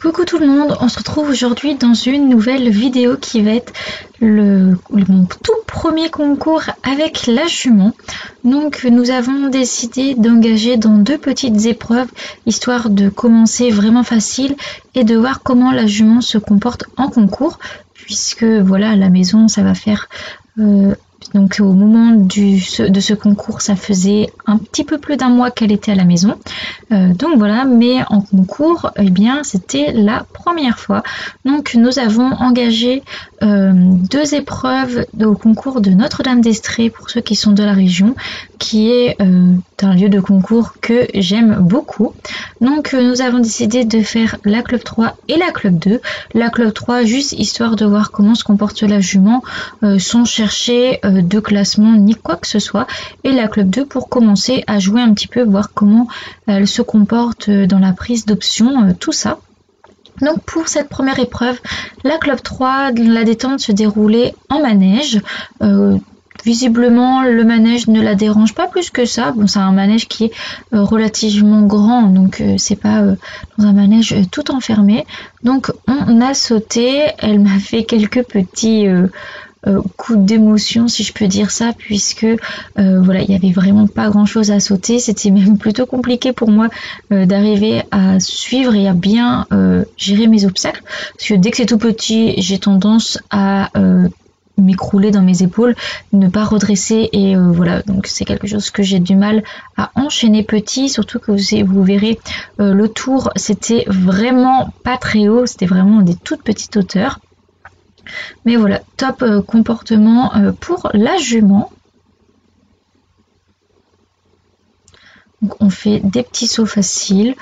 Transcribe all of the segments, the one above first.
Coucou tout le monde, on se retrouve aujourd'hui dans une nouvelle vidéo qui va être mon tout premier concours avec la jument. Donc nous avons décidé d'engager dans deux petites épreuves, histoire de commencer vraiment facile et de voir comment la jument se comporte en concours, puisque voilà, à la maison ça va faire... Donc au moment de ce concours, ça faisait un petit peu plus d'un mois qu'elle était à la maison. Donc voilà, mais en concours, eh bien c'était la première fois. Donc nous avons engagé deux épreuves au concours de Notre-Dame-d'Estrées pour ceux qui sont de la région, qui est un lieu de concours que j'aime beaucoup. Donc nous avons décidé de faire la club 3 et la club 2. La club 3 juste histoire de voir comment se comporte la jument sans chercher de classement ni quoi que ce soit, et la club 2 pour commencer à jouer un petit peu, voir comment elle se comporte dans la prise d'options, tout ça. Donc pour cette première épreuve, la club 3, la détente se déroulait en manège. Visiblement le manège ne la dérange pas plus que ça. Bon, c'est un manège qui est relativement grand, donc c'est pas dans un manège tout enfermé. Donc on a sauté, elle m'a fait quelques petits coup d'émotion, si je peux dire ça, puisque voilà, il n'y avait vraiment pas grand chose à sauter. C'était même plutôt compliqué pour moi d'arriver à suivre et à bien gérer mes obstacles, parce que dès que c'est tout petit, j'ai tendance à m'écrouler dans mes épaules, ne pas redresser, et voilà, donc c'est quelque chose que j'ai du mal à enchaîner petit, surtout que vous verrez le tour, c'était vraiment pas très haut, c'était vraiment des toutes petites hauteurs. Mais voilà, top comportement pour la jument. Donc on fait des petits sauts faciles.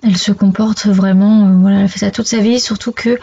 Elle se comporte vraiment, voilà, elle fait ça toute sa vie, surtout que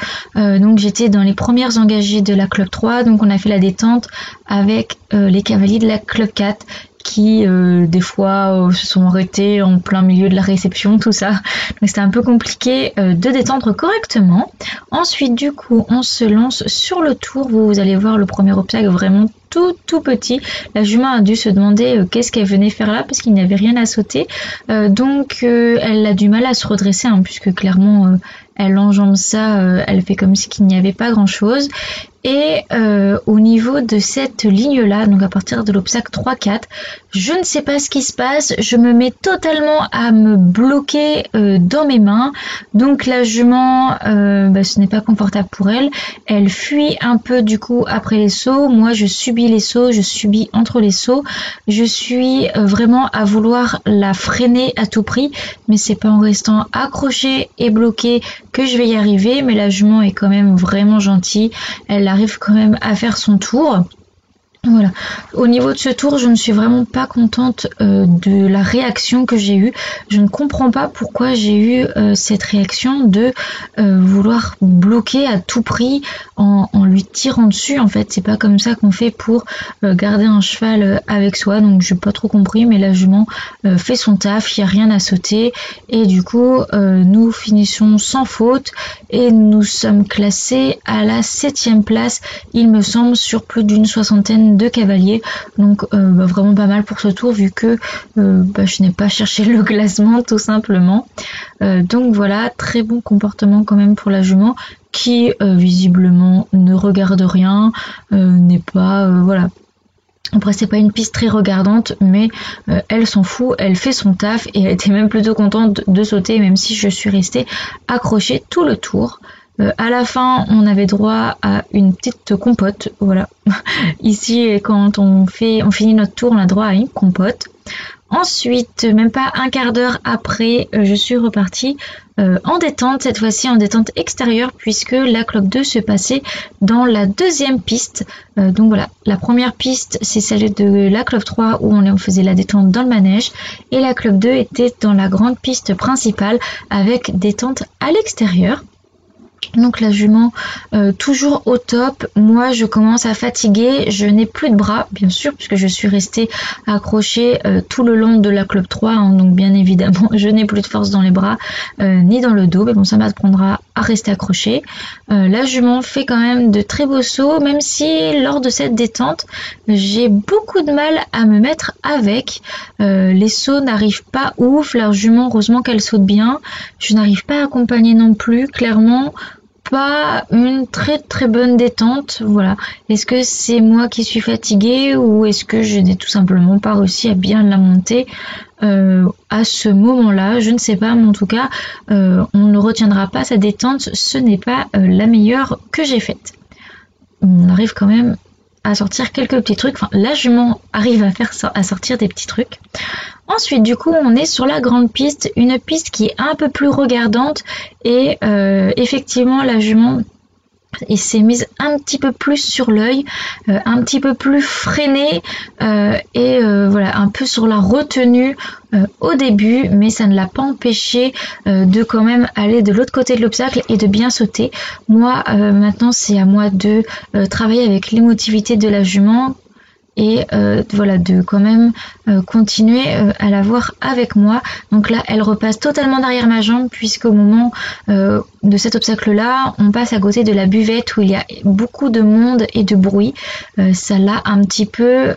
donc j'étais dans les premières engagées de la club 3, donc on a fait la détente avec les cavaliers de la club 4 qui des fois se sont arrêtés en plein milieu de la réception, tout ça. Donc c'était un peu compliqué de détendre correctement. Ensuite du coup on se lance sur le tour. Vous allez voir le premier obstacle vraiment tout petit. La jument a dû se demander qu'est-ce qu'elle venait faire là, parce qu'il n'y avait rien à sauter. Donc elle a du mal à se redresser, hein, puisque clairement elle enjambe ça, elle fait comme si qu'il n'y avait pas grand chose. Et au niveau de cette ligne là, donc à partir de l'obstacle 3-4, je ne sais pas ce qui se passe, je me mets totalement à me bloquer dans mes mains. Donc la jument, ce n'est pas confortable pour elle, elle fuit un peu du coup après les sauts. Moi je subis les sauts, je subis entre les sauts, je suis vraiment à vouloir la freiner à tout prix, mais c'est pas en restant accrochée et bloquée que je vais y arriver. Mais la jument est quand même vraiment gentille, elle arrive quand même à faire son tour. Voilà. Au niveau de ce tour, je ne suis vraiment pas contente de la réaction que j'ai eue. Je ne comprends pas pourquoi j'ai eu cette réaction de vouloir bloquer à tout prix en lui tirant dessus. En fait, c'est pas comme ça qu'on fait pour garder un cheval avec soi. Donc, j'ai pas trop compris, mais la jument fait son taf, il n'y a rien à sauter. Et du coup, nous finissons sans faute et nous sommes classés à la 7e place, il me semble, sur plus d'une soixantaine de cavaliers. Donc vraiment pas mal pour ce tour, vu que je n'ai pas cherché le classement tout simplement. Donc voilà, très bon comportement quand même pour la jument, qui visiblement ne regarde rien, n'est pas voilà. Après c'est pas une piste très regardante, mais elle s'en fout, elle fait son taf, et elle était même plutôt contente de sauter, même si je suis restée accrochée tout le tour. À la fin, on avait droit à une petite compote, voilà. Ici, quand on finit notre tour, on a droit à une compote. Ensuite, même pas un quart d'heure après, je suis repartie en détente, cette fois-ci en détente extérieure, puisque la club 2 se passait dans la deuxième piste. Donc voilà, la première piste, c'est celle de la club 3 où on faisait la détente dans le manège, et la club 2 était dans la grande piste principale avec détente à l'extérieur. Donc la jument toujours au top. Moi je commence à fatiguer, je n'ai plus de bras bien sûr puisque je suis restée accrochée tout le long de la Club 3 hein, donc bien évidemment je n'ai plus de force dans les bras ni dans le dos, mais bon ça m'apprendra à rester accrochée. La jument fait quand même de très beaux sauts, même si lors de cette détente j'ai beaucoup de mal à me mettre avec. Les sauts n'arrivent pas ouf, la jument heureusement qu'elle saute bien, je n'arrive pas à accompagner non plus, clairement pas une très bonne détente. Voilà, est-ce que c'est moi qui suis fatiguée ou est-ce que je n'ai tout simplement pas réussi à bien la monter à ce moment là, je ne sais pas, mais en tout cas on ne retiendra pas sa détente, ce n'est pas la meilleure que j'ai faite. On arrive quand même à sortir quelques petits trucs, enfin la jument arrive à sortir des petits trucs. Ensuite, du coup, on est sur la grande piste, une piste qui est un peu plus regardante et effectivement, la jument s'est mise un petit peu plus sur l'œil, un petit peu plus freinée et voilà, un peu sur la retenue au début, mais ça ne l'a pas empêché de quand même aller de l'autre côté de l'obstacle et de bien sauter. Moi, maintenant, c'est à moi de travailler avec l'émotivité de la jument. Et voilà, de quand même continuer à la voir avec moi. Donc là, elle repasse totalement derrière ma jambe, puisqu'au moment de cet obstacle-là, on passe à côté de la buvette où il y a beaucoup de monde et de bruit. Ça l'a un petit peu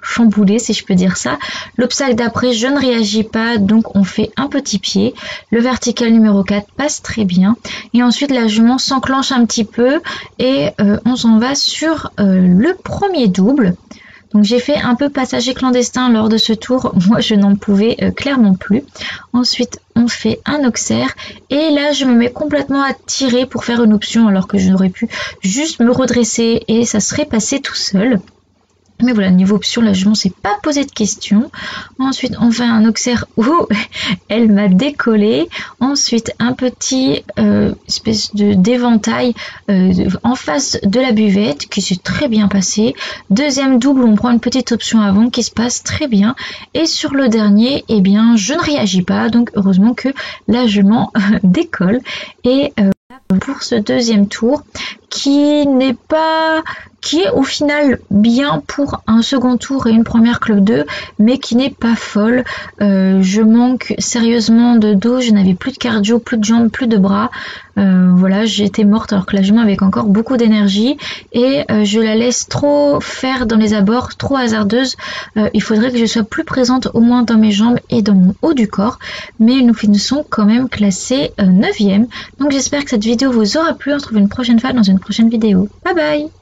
chamboulé, si je peux dire ça. L'obstacle d'après, je ne réagis pas, donc on fait un petit pied. Le vertical numéro 4 passe très bien. Et ensuite, la jument s'enclenche un petit peu et on s'en va sur le premier double. Donc j'ai fait un peu passager clandestin lors de ce tour, moi je n'en pouvais clairement plus. Ensuite on fait un auxerre et là je me mets complètement à tirer pour faire une option alors que je n'aurais pu juste me redresser et ça serait passé tout seul. Mais voilà, niveau option, là je ne s'est pas posé de questions. Ensuite, on fait un auxerre où elle m'a décollé. Ensuite, un petit espèce d'éventail en face de la buvette qui s'est très bien passé. Deuxième double, on prend une petite option avant qui se passe très bien. Et sur le dernier, eh bien, je ne réagis pas. Donc, heureusement que la jument décolle. Et pour ce deuxième tour, qui est au final bien pour un second tour et une première Club 2, mais qui n'est pas folle. Je manque sérieusement de dos, je n'avais plus de cardio, plus de jambes, plus de bras. Voilà, j'étais morte alors que la jument avait encore beaucoup d'énergie et je la laisse trop faire dans les abords, trop hasardeuse. Il faudrait que je sois plus présente au moins dans mes jambes et dans mon haut du corps, mais nous finissons quand même classés 9e. Donc j'espère que cette vidéo vous aura plu, on se retrouve une prochaine fois dans une prochaine vidéo. Bye bye.